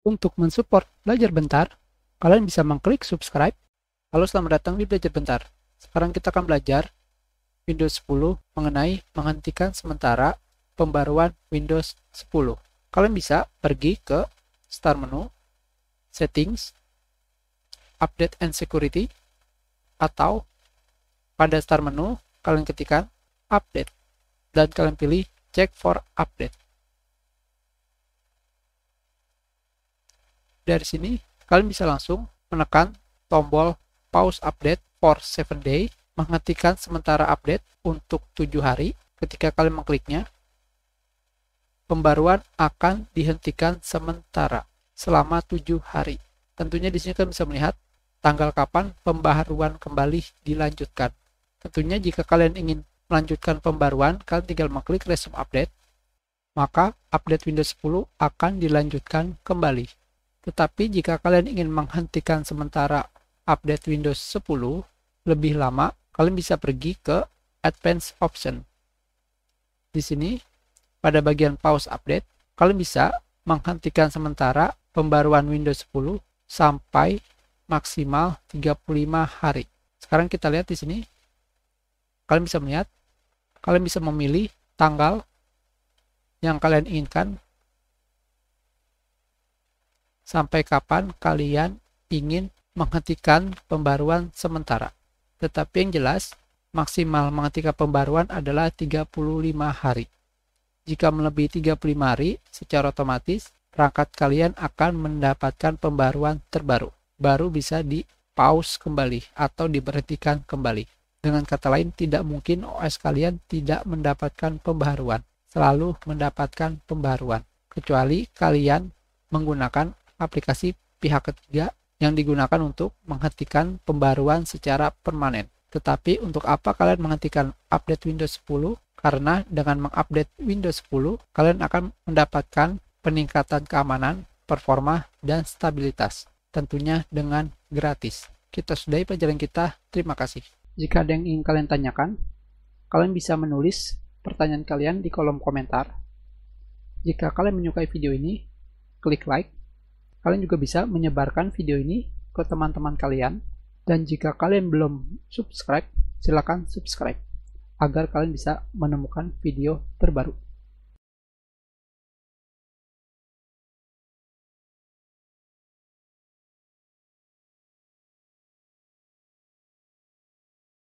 Untuk mensupport Belajar Bentar, kalian bisa mengklik subscribe. Halo, selamat datang di Belajar Bentar. Sekarang kita akan belajar Windows 10 mengenai menghentikan sementara pembaruan Windows 10. Kalian bisa pergi ke Start menu, Settings, Update and Security, atau pada Start menu kalian ketikkan Update dan kalian pilih Check for Update. Dari sini, kalian bisa langsung menekan tombol Pause Update for 7 Day, menghentikan sementara update untuk 7 hari. Ketika kalian mengkliknya, pembaruan akan dihentikan sementara selama 7 hari. Tentunya di sini kalian bisa melihat tanggal kapan pembaruan kembali dilanjutkan. Tentunya jika kalian ingin melanjutkan pembaruan, kalian tinggal mengklik Resume Update, maka update Windows 10 akan dilanjutkan kembali. Tetapi jika kalian ingin menghentikan sementara update Windows 10 lebih lama, kalian bisa pergi ke Advanced Option. Di sini, pada bagian Pause Update, kalian bisa menghentikan sementara pembaruan Windows 10 sampai maksimal 35 hari. Sekarang kita lihat di sini, kalian bisa melihat, kalian bisa memilih tanggal yang kalian inginkan, sampai kapan kalian ingin menghentikan pembaruan sementara. Tetapi yang jelas, maksimal menghentikan pembaruan adalah 35 hari. Jika melebihi 35 hari, secara otomatis perangkat kalian akan mendapatkan pembaruan terbaru. Baru bisa di pause kembali atau diberhentikan kembali. Dengan kata lain, tidak mungkin OS kalian tidak mendapatkan pembaruan. Selalu mendapatkan pembaruan. Kecuali kalian menggunakan aplikasi pihak ketiga yang digunakan untuk menghentikan pembaruan secara permanen. Tetapi untuk apa kalian menghentikan update Windows 10? Karena dengan mengupdate Windows 10, kalian akan mendapatkan peningkatan keamanan, performa, dan stabilitas. Tentunya dengan gratis. Kita sudahi pelajaran kita. Terima kasih. Jika ada yang ingin kalian tanyakan, kalian bisa menulis pertanyaan kalian di kolom komentar. Jika kalian menyukai video ini, klik like. Kalian juga bisa menyebarkan video ini ke teman-teman kalian. Dan jika kalian belum subscribe, silakan subscribe agar kalian bisa menemukan video terbaru.